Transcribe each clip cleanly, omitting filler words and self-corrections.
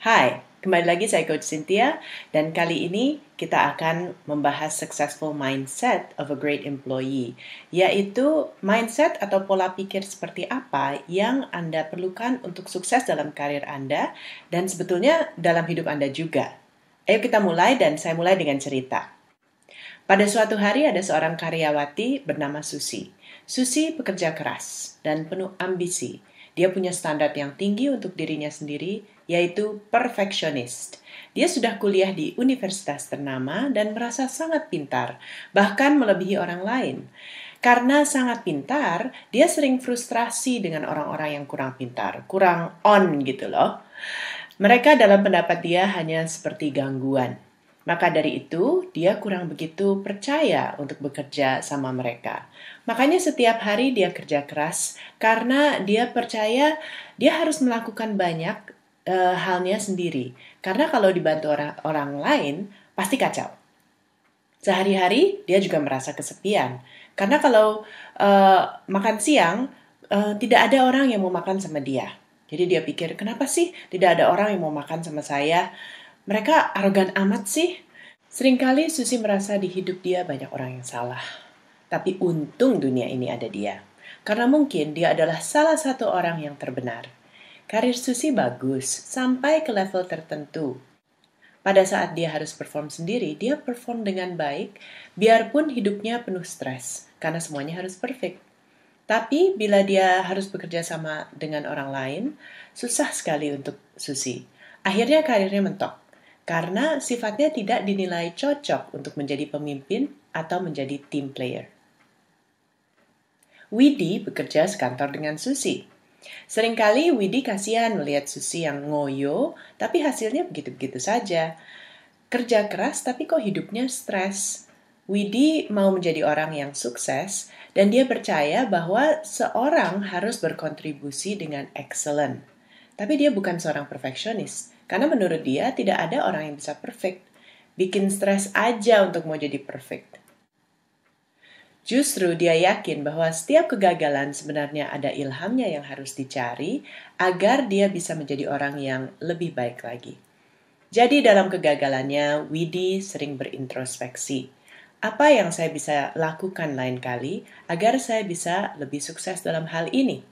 Hai, kembali lagi saya Coach Cynthia dan kali ini kita akan membahas successful mindset of a great employee, yaitu mindset atau pola pikir seperti apa yang Anda perlukan untuk sukses dalam karir Anda dan sebetulnya dalam hidup Anda juga. Ayo kita mulai dan saya mulai dengan cerita. Pada suatu hari ada seorang karyawati bernama Susi. Susi pekerja keras dan penuh ambisi. Dia punya standar yang tinggi untuk dirinya sendiri, yaitu perfeksionis. Dia sudah kuliah di universitas ternama dan merasa sangat pintar, bahkan melebihi orang lain. Karena sangat pintar, dia sering frustrasi dengan orang-orang yang kurang pintar, kurang on gitu loh. Mereka dalam pendapat dia hanya seperti gangguan. Maka dari itu, dia kurang begitu percaya untuk bekerja sama mereka. Makanya setiap hari dia kerja keras karena dia percaya dia harus melakukan banyak halnya sendiri. Karena kalau dibantu orang lain, pasti kacau. Sehari-hari dia juga merasa kesepian. Karena kalau makan siang, tidak ada orang yang mau makan sama dia. Jadi dia pikir, kenapa sih tidak ada orang yang mau makan sama saya? Mereka arogan amat sih. Seringkali Susi merasa di hidup dia banyak orang yang salah. Tapi untung dunia ini ada dia. Karena mungkin dia adalah salah satu orang yang terbenar. Karir Susi bagus sampai ke level tertentu. Pada saat dia harus perform sendiri, dia perform dengan baik, biarpun hidupnya penuh stres, karena semuanya harus perfect. Tapi bila dia harus bekerja sama dengan orang lain, susah sekali untuk Susi. Akhirnya karirnya mentok, karena sifatnya tidak dinilai cocok untuk menjadi pemimpin atau menjadi team player. Widi bekerja sekantor dengan Susi. Seringkali Widi kasihan melihat Susi yang ngoyo, tapi hasilnya begitu-begitu saja. Kerja keras tapi kok hidupnya stres. Widi mau menjadi orang yang sukses dan dia percaya bahwa seorang harus berkontribusi dengan excellent. Tapi dia bukan seorang perfeksionis, karena menurut dia tidak ada orang yang bisa perfect. Bikin stres aja untuk mau jadi perfect. Justru dia yakin bahwa setiap kegagalan sebenarnya ada ilhamnya yang harus dicari agar dia bisa menjadi orang yang lebih baik lagi. Jadi dalam kegagalannya, Widi sering berintrospeksi. Apa yang saya bisa lakukan lain kali agar saya bisa lebih sukses dalam hal ini?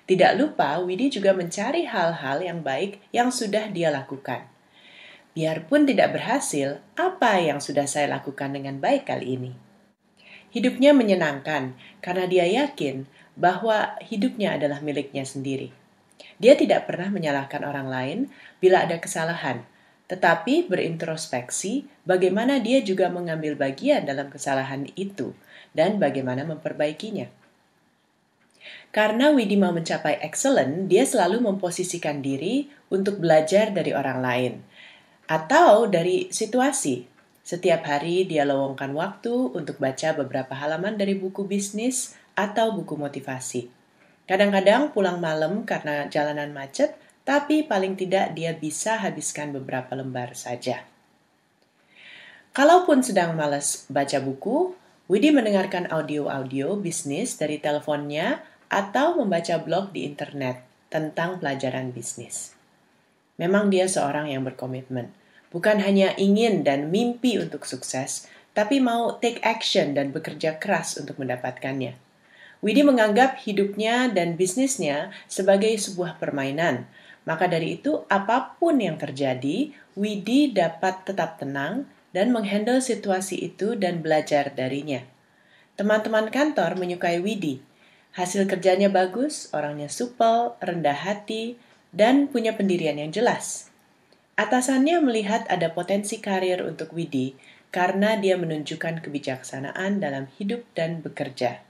Tidak lupa, Widi juga mencari hal-hal yang baik yang sudah dia lakukan. Biarpun tidak berhasil, apa yang sudah saya lakukan dengan baik kali ini? Hidupnya menyenangkan karena dia yakin bahwa hidupnya adalah miliknya sendiri. Dia tidak pernah menyalahkan orang lain bila ada kesalahan, tetapi berintrospeksi bagaimana dia juga mengambil bagian dalam kesalahan itu dan bagaimana memperbaikinya. Karena Widi mau mencapai excellent, dia selalu memposisikan diri untuk belajar dari orang lain atau dari situasi. Setiap hari dia lowongkan waktu untuk baca beberapa halaman dari buku bisnis atau buku motivasi. Kadang-kadang pulang malam karena jalanan macet, tapi paling tidak dia bisa habiskan beberapa lembar saja. Kalaupun sedang malas baca buku, Widi mendengarkan audio-audio bisnis dari teleponnya atau membaca blog di internet tentang pelajaran bisnis. Memang dia seorang yang berkomitmen. Bukan hanya ingin dan mimpi untuk sukses, tapi mau take action dan bekerja keras untuk mendapatkannya. Widi menganggap hidupnya dan bisnisnya sebagai sebuah permainan. Maka dari itu, apapun yang terjadi, Widi dapat tetap tenang dan menghandle situasi itu dan belajar darinya. Teman-teman kantor menyukai Widi. Hasil kerjanya bagus, orangnya supel, rendah hati, dan punya pendirian yang jelas. Atasannya melihat ada potensi karir untuk Widi karena dia menunjukkan kebijaksanaan dalam hidup dan bekerja.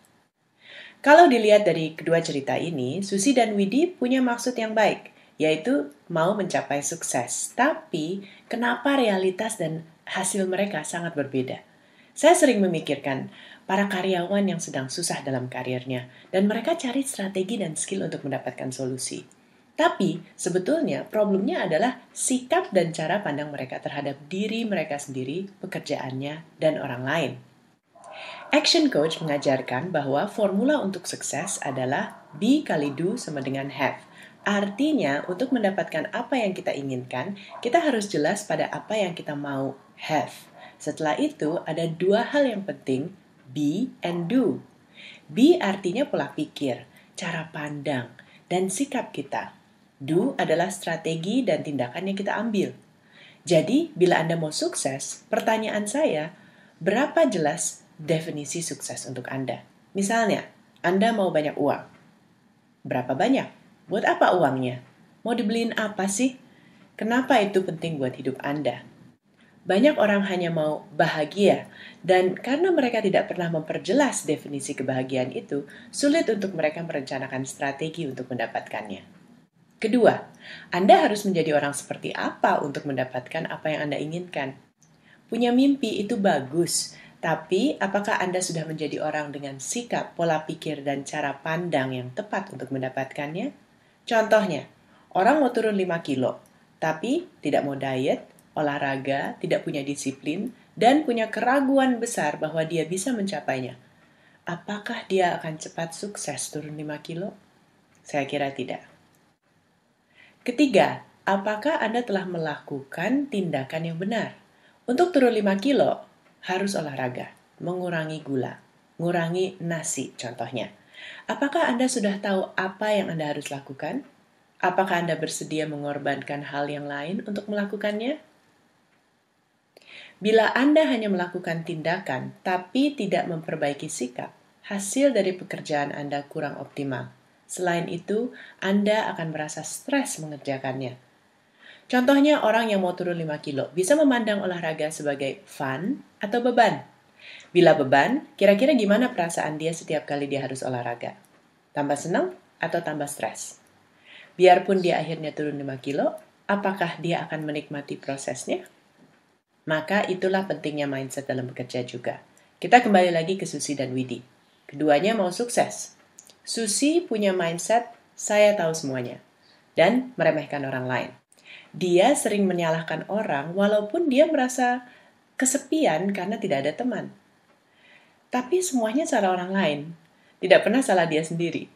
Kalau dilihat dari kedua cerita ini, Susi dan Widi punya maksud yang baik, yaitu mau mencapai sukses. Tapi, kenapa realitas dan hasil mereka sangat berbeda? Saya sering memikirkan para karyawan yang sedang susah dalam karirnya, dan mereka cari strategi dan skill untuk mendapatkan solusi. Tapi, sebetulnya problemnya adalah sikap dan cara pandang mereka terhadap diri mereka sendiri, pekerjaannya, dan orang lain. Action Coach mengajarkan bahwa formula untuk sukses adalah be kali do sama dengan have. Artinya, untuk mendapatkan apa yang kita inginkan, kita harus jelas pada apa yang kita mau have. Setelah itu, ada dua hal yang penting, be and do. Be artinya pola pikir, cara pandang, dan sikap kita. Do adalah strategi dan tindakan yang kita ambil. Jadi, bila Anda mau sukses, pertanyaan saya, berapa jelas definisi sukses untuk Anda? Misalnya, Anda mau banyak uang. Berapa banyak? Buat apa uangnya? Mau dibeliin apa sih? Kenapa itu penting buat hidup Anda? Banyak orang hanya mau bahagia, dan karena mereka tidak pernah memperjelas definisi kebahagiaan itu, sulit untuk mereka merencanakan strategi untuk mendapatkannya. Kedua, Anda harus menjadi orang seperti apa untuk mendapatkan apa yang Anda inginkan. Punya mimpi itu bagus, tapi apakah Anda sudah menjadi orang dengan sikap, pola pikir, dan cara pandang yang tepat untuk mendapatkannya? Contohnya, orang mau turun 5 kilo, tapi tidak mau diet, olahraga, tidak punya disiplin, dan punya keraguan besar bahwa dia bisa mencapainya. Apakah dia akan cepat sukses turun 5 kilo? Saya kira tidak. Ketiga, apakah Anda telah melakukan tindakan yang benar? Untuk turun 5 kilo, harus olahraga, mengurangi gula, mengurangi nasi contohnya. Apakah Anda sudah tahu apa yang Anda harus lakukan? Apakah Anda bersedia mengorbankan hal yang lain untuk melakukannya? Bila Anda hanya melakukan tindakan tapi tidak memperbaiki sikap, hasil dari pekerjaan Anda kurang optimal. Selain itu, Anda akan merasa stres mengerjakannya. Contohnya orang yang mau turun 5 kilo bisa memandang olahraga sebagai fun atau beban. Bila beban, kira-kira gimana perasaan dia setiap kali dia harus olahraga? Tambah senang atau tambah stres? Biarpun dia akhirnya turun 5 kilo, apakah dia akan menikmati prosesnya? Maka itulah pentingnya mindset dalam bekerja juga. Kita kembali lagi ke Susi dan Widi. Keduanya mau sukses. Susi punya mindset, saya tahu semuanya, dan meremehkan orang lain. Dia sering menyalahkan orang walaupun dia merasa kesepian karena tidak ada teman. Tapi semuanya salah orang lain, tidak pernah salah dia sendiri.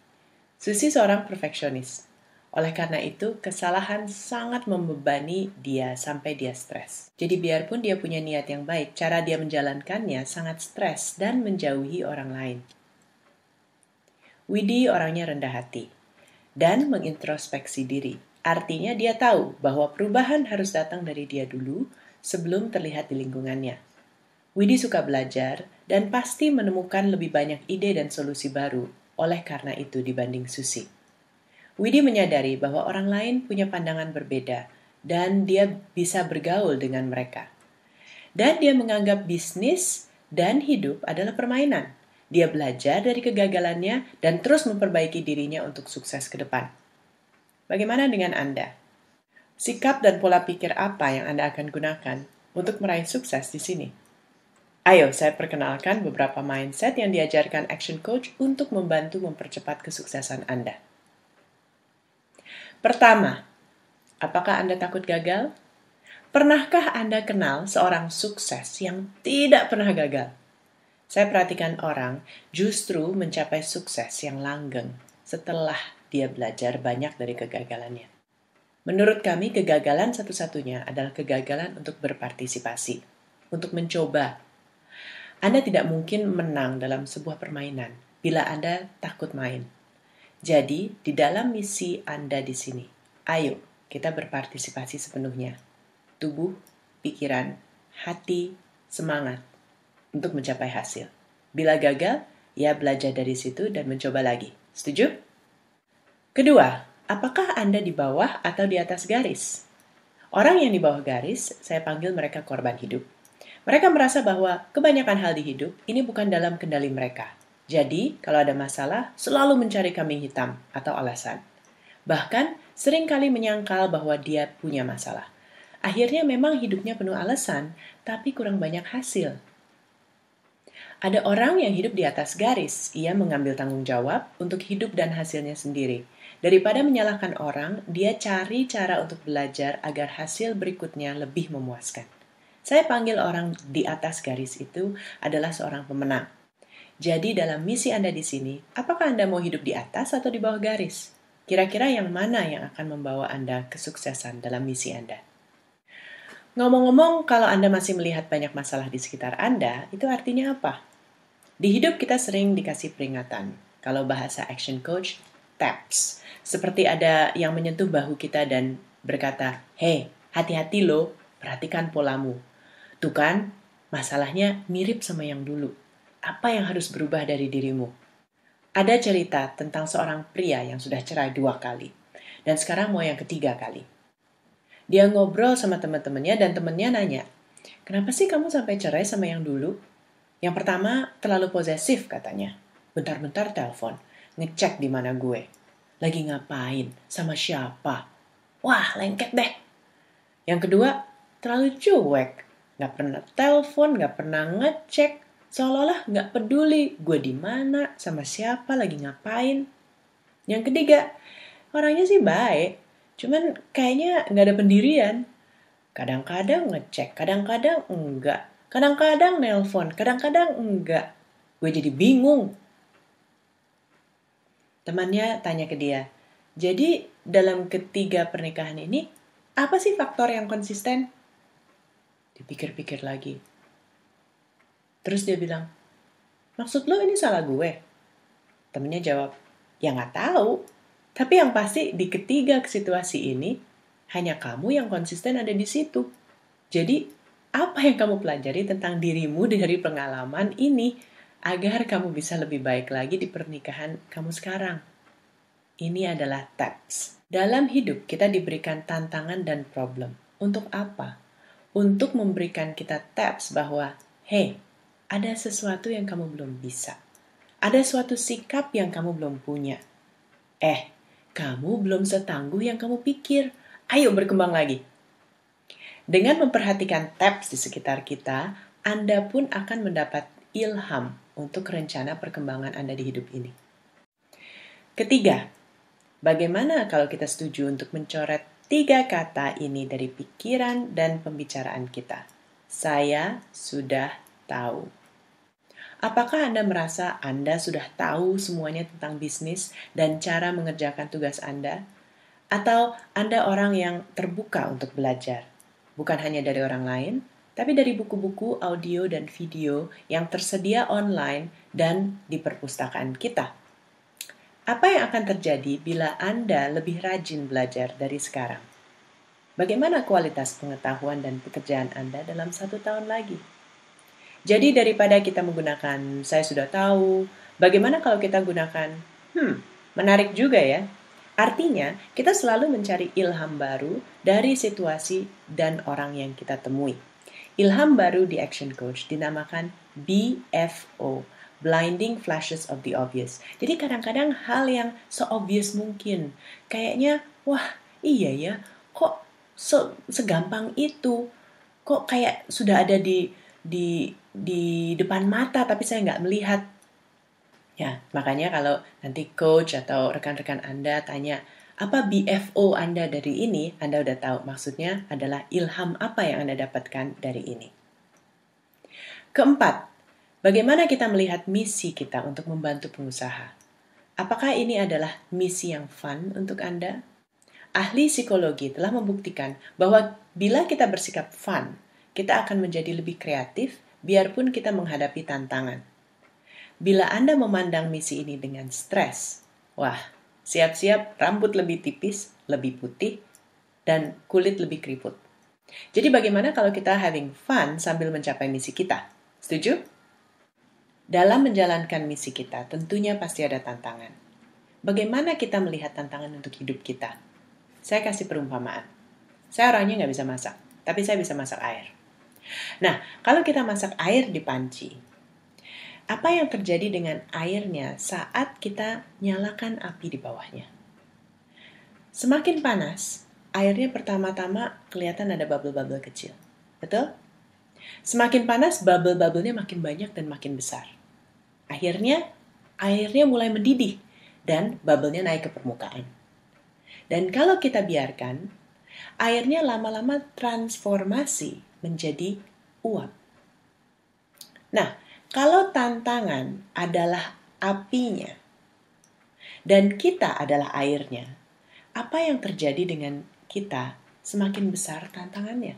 Susi seorang perfeksionis. Oleh karena itu, kesalahan sangat membebani dia sampai dia stres. Jadi biarpun dia punya niat yang baik, cara dia menjalankannya sangat stres dan menjauhi orang lain. Widi orangnya rendah hati dan mengintrospeksi diri. Artinya dia tahu bahwa perubahan harus datang dari dia dulu sebelum terlihat di lingkungannya. Widi suka belajar dan pasti menemukan lebih banyak ide dan solusi baru oleh karena itu dibanding Susi. Widi menyadari bahwa orang lain punya pandangan berbeda dan dia bisa bergaul dengan mereka. Dan dia menganggap bisnis dan hidup adalah permainan. Dia belajar dari kegagalannya dan terus memperbaiki dirinya untuk sukses ke depan. Bagaimana dengan Anda? Sikap dan pola pikir apa yang Anda akan gunakan untuk meraih sukses di sini? Ayo, saya perkenalkan beberapa mindset yang diajarkan Action Coach untuk membantu mempercepat kesuksesan Anda. Pertama, apakah Anda takut gagal? Pernahkah Anda kenal seorang sukses yang tidak pernah gagal? Saya perhatikan orang justru mencapai sukses yang langgeng setelah dia belajar banyak dari kegagalannya. Menurut kami, kegagalan satu-satunya adalah kegagalan untuk berpartisipasi, untuk mencoba. Anda tidak mungkin menang dalam sebuah permainan bila Anda takut main. Jadi, di dalam misi Anda di sini, ayo kita berpartisipasi sepenuhnya. Tubuh, pikiran, hati, semangat untuk mencapai hasil. Bila gagal, ya belajar dari situ dan mencoba lagi. Setuju? Kedua, apakah Anda di bawah atau di atas garis? Orang yang di bawah garis, saya panggil mereka korban hidup. Mereka merasa bahwa kebanyakan hal di hidup ini bukan dalam kendali mereka. Jadi, kalau ada masalah, selalu mencari kambing hitam atau alasan. Bahkan, seringkali menyangkal bahwa dia punya masalah. Akhirnya memang hidupnya penuh alasan, tapi kurang banyak hasil. Ada orang yang hidup di atas garis, ia mengambil tanggung jawab untuk hidup dan hasilnya sendiri. Daripada menyalahkan orang, dia cari cara untuk belajar agar hasil berikutnya lebih memuaskan. Saya panggil orang di atas garis itu adalah seorang pemenang. Jadi dalam misi Anda di sini, apakah Anda mau hidup di atas atau di bawah garis? Kira-kira yang mana yang akan membawa Anda kesuksesan dalam misi Anda? Ngomong-ngomong, kalau Anda masih melihat banyak masalah di sekitar Anda, itu artinya apa? Di hidup kita sering dikasih peringatan. Kalau bahasa action coach, taps. Seperti ada yang menyentuh bahu kita dan berkata, "Hei, hati-hati lo, perhatikan polamu." Tuh kan, masalahnya mirip sama yang dulu. Apa yang harus berubah dari dirimu? Ada cerita tentang seorang pria yang sudah cerai 2 kali. Dan sekarang mau yang ketiga kali. Dia ngobrol sama teman-temannya dan temannya nanya, "Kenapa sih kamu sampai cerai sama yang dulu?" Yang pertama, terlalu posesif katanya. Bentar-bentar telepon, ngecek di mana gue. Lagi ngapain, sama siapa. Wah, lengket deh. Yang kedua, terlalu cuek. Nggak pernah telepon, nggak pernah ngecek. Seolah-olah nggak peduli gue di mana, sama siapa, lagi ngapain. Yang ketiga, orangnya sih baik, cuman kayaknya nggak ada pendirian. Kadang-kadang ngecek, kadang-kadang enggak. Kadang-kadang nelpon, kadang-kadang enggak. Gue jadi bingung. Temannya tanya ke dia, "Jadi dalam ketiga pernikahan ini, apa sih faktor yang konsisten?" Dipikir-pikir lagi. Terus dia bilang, "Maksud lo ini salah gue?" Temennya jawab, "Ya nggak tahu. Tapi yang pasti di ketiga situasi ini, hanya kamu yang konsisten ada di situ. Jadi, apa yang kamu pelajari tentang dirimu dari pengalaman ini agar kamu bisa lebih baik lagi di pernikahan kamu sekarang?" Ini adalah tips. Dalam hidup kita diberikan tantangan dan problem. Untuk apa? Untuk memberikan kita tips bahwa, hey, ada sesuatu yang kamu belum bisa. Ada suatu sikap yang kamu belum punya. Kamu belum setangguh yang kamu pikir. Ayo berkembang lagi. Dengan memperhatikan tips di sekitar kita, Anda pun akan mendapat ilham untuk rencana perkembangan Anda di hidup ini. Ketiga, bagaimana kalau kita setuju untuk mencoret 3 kata ini dari pikiran dan pembicaraan kita? Saya sudah tahu. Apakah Anda merasa Anda sudah tahu semuanya tentang bisnis dan cara mengerjakan tugas Anda? Atau Anda orang yang terbuka untuk belajar? Bukan hanya dari orang lain, tapi dari buku-buku, audio, dan video yang tersedia online dan di perpustakaan kita. Apa yang akan terjadi bila Anda lebih rajin belajar dari sekarang? Bagaimana kualitas pengetahuan dan pekerjaan Anda dalam 1 tahun lagi? Jadi daripada kita menggunakan "saya sudah tahu", bagaimana kalau kita gunakan menarik juga ya. Artinya, kita selalu mencari ilham baru dari situasi dan orang yang kita temui. Ilham baru di Action Coach dinamakan BFO, Blinding Flashes of the Obvious. Jadi kadang-kadang hal yang se-obvious mungkin. Kayaknya, wah iya ya, kok segampang itu? Kok kayak sudah ada di depan mata tapi saya nggak melihat. Ya, makanya kalau nanti coach atau rekan-rekan Anda tanya, apa BFO Anda dari ini, Anda udah tahu maksudnya adalah ilham apa yang Anda dapatkan dari ini. Keempat, bagaimana kita melihat misi kita untuk membantu pengusaha? Apakah ini adalah misi yang fun untuk Anda? Ahli psikologi telah membuktikan bahwa bila kita bersikap fun, kita akan menjadi lebih kreatif biarpun kita menghadapi tantangan. Bila Anda memandang misi ini dengan stres, wah, siap-siap rambut lebih tipis, lebih putih, dan kulit lebih keriput. Jadi bagaimana kalau kita having fun sambil mencapai misi kita? Setuju? Dalam menjalankan misi kita, tentunya pasti ada tantangan. Bagaimana kita melihat tantangan untuk hidup kita? Saya kasih perumpamaan. Saya orangnya nggak bisa masak, tapi saya bisa masak air. Nah, kalau kita masak air di panci, apa yang terjadi dengan airnya saat kita nyalakan api di bawahnya? Semakin panas, airnya pertama-tama kelihatan ada bubble-bubble kecil. Betul? Semakin panas, bubble-bubblenya makin banyak dan makin besar. Akhirnya, airnya mulai mendidih dan bubble-nya naik ke permukaan. Dan kalau kita biarkan, airnya lama-lama transformasi menjadi uap. Nah, kalau tantangan adalah apinya, dan kita adalah airnya, apa yang terjadi dengan kita semakin besar tantangannya.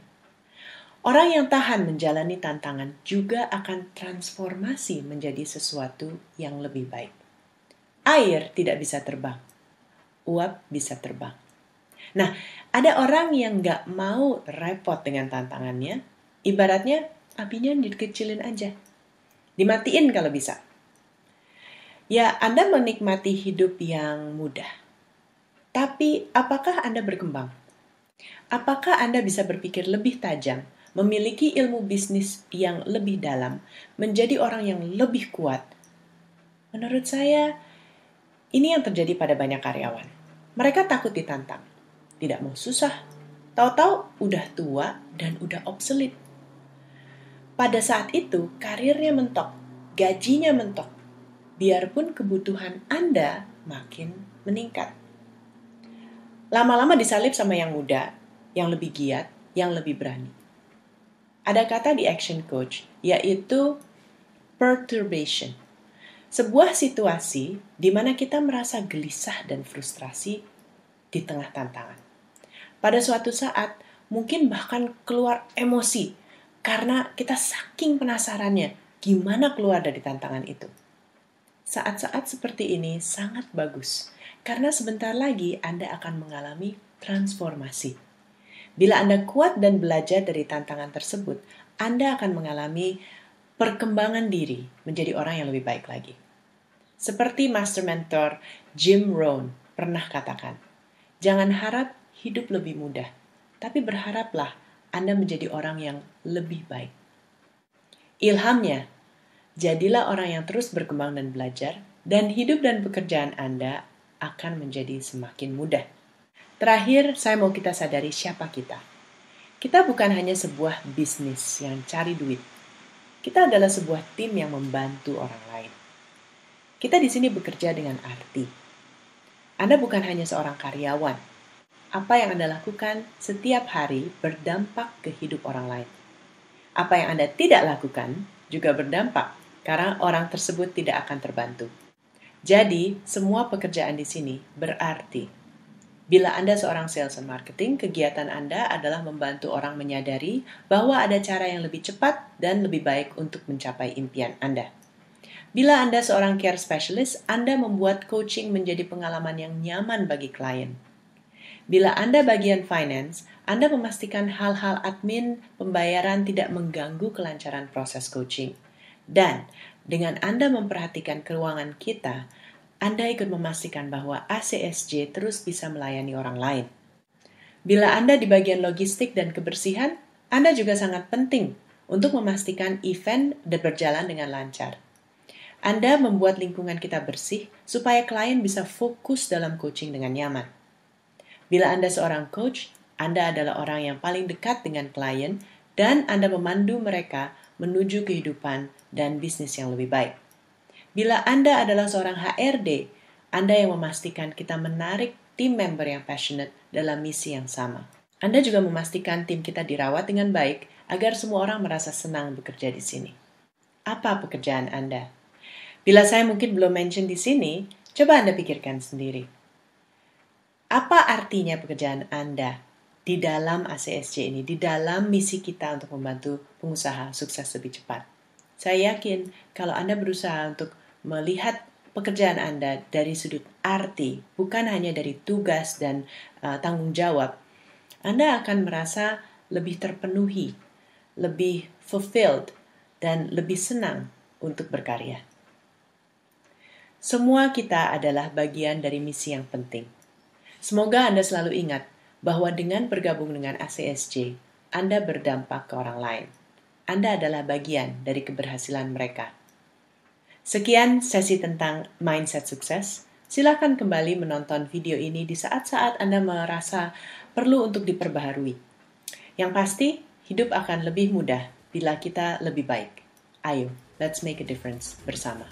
Orang yang tahan menjalani tantangan juga akan transformasi menjadi sesuatu yang lebih baik. Air tidak bisa terbang, uap bisa terbang. Nah, ada orang yang nggak mau repot dengan tantangannya, ibaratnya apinya dikecilin aja, dimatiin kalau bisa. Ya, Anda menikmati hidup yang mudah, tapi apakah Anda berkembang? Apakah Anda bisa berpikir lebih tajam, memiliki ilmu bisnis yang lebih dalam, menjadi orang yang lebih kuat? Menurut saya, ini yang terjadi pada banyak karyawan. Mereka takut ditantang, tidak mau susah, tahu-tahu udah tua dan udah obsolete. Pada saat itu, karirnya mentok, gajinya mentok, biarpun kebutuhan Anda makin meningkat. Lama-lama disalip sama yang muda, yang lebih giat, yang lebih berani. Ada kata di Action Coach, yaitu perturbation. Sebuah situasi di mana kita merasa gelisah dan frustrasi di tengah tantangan. Pada suatu saat, mungkin bahkan keluar emosi karena kita saking penasarannya gimana keluar dari tantangan itu. Saat-saat seperti ini sangat bagus, karena sebentar lagi Anda akan mengalami transformasi. Bila Anda kuat dan belajar dari tantangan tersebut, Anda akan mengalami perkembangan diri menjadi orang yang lebih baik lagi. Seperti Master Mentor Jim Rohn pernah katakan, jangan harap hidup lebih mudah, tapi berharaplah Anda menjadi orang yang lebih baik. Ilhamnya, jadilah orang yang terus berkembang dan belajar, dan hidup dan pekerjaan Anda akan menjadi semakin mudah. Terakhir, saya mau kita sadari siapa kita. Kita bukan hanya sebuah bisnis yang cari duit. Kita adalah sebuah tim yang membantu orang lain. Kita di sini bekerja dengan arti. Anda bukan hanya seorang karyawan. Apa yang Anda lakukan setiap hari berdampak ke hidup orang lain. Apa yang Anda tidak lakukan juga berdampak, karena orang tersebut tidak akan terbantu. Jadi, semua pekerjaan di sini berarti. Bila Anda seorang sales and marketing, kegiatan Anda adalah membantu orang menyadari bahwa ada cara yang lebih cepat dan lebih baik untuk mencapai impian Anda. Bila Anda seorang care specialist, Anda membuat coaching menjadi pengalaman yang nyaman bagi klien. Bila Anda bagian finance, Anda memastikan hal-hal admin pembayaran tidak mengganggu kelancaran proses coaching. Dan dengan Anda memperhatikan keuangan kita, Anda ikut memastikan bahwa ACSJ terus bisa melayani orang lain. Bila Anda di bagian logistik dan kebersihan, Anda juga sangat penting untuk memastikan event berjalan dengan lancar. Anda membuat lingkungan kita bersih supaya klien bisa fokus dalam coaching dengan nyaman. Bila Anda seorang coach, Anda adalah orang yang paling dekat dengan klien dan Anda memandu mereka menuju kehidupan dan bisnis yang lebih baik. Bila Anda adalah seorang HRD, Anda yang memastikan kita menarik tim member yang passionate dalam misi yang sama. Anda juga memastikan tim kita dirawat dengan baik agar semua orang merasa senang bekerja di sini. Apa pekerjaan Anda? Bila saya mungkin belum mention di sini, coba Anda pikirkan sendiri. Apa artinya pekerjaan Anda di dalam ACSJ ini, di dalam misi kita untuk membantu pengusaha sukses lebih cepat? Saya yakin kalau Anda berusaha untuk melihat pekerjaan Anda dari sudut arti, bukan hanya dari tugas dan tanggung jawab, Anda akan merasa lebih terpenuhi, lebih fulfilled, dan lebih senang untuk berkarya. Semua kita adalah bagian dari misi yang penting. Semoga Anda selalu ingat bahwa dengan bergabung dengan ACSJ, Anda berdampak ke orang lain. Anda adalah bagian dari keberhasilan mereka. Sekian sesi tentang mindset sukses. Silakan kembali menonton video ini di saat-saat Anda merasa perlu untuk diperbaharui. Yang pasti, hidup akan lebih mudah bila kita lebih baik. Ayo, let's make a difference bersama.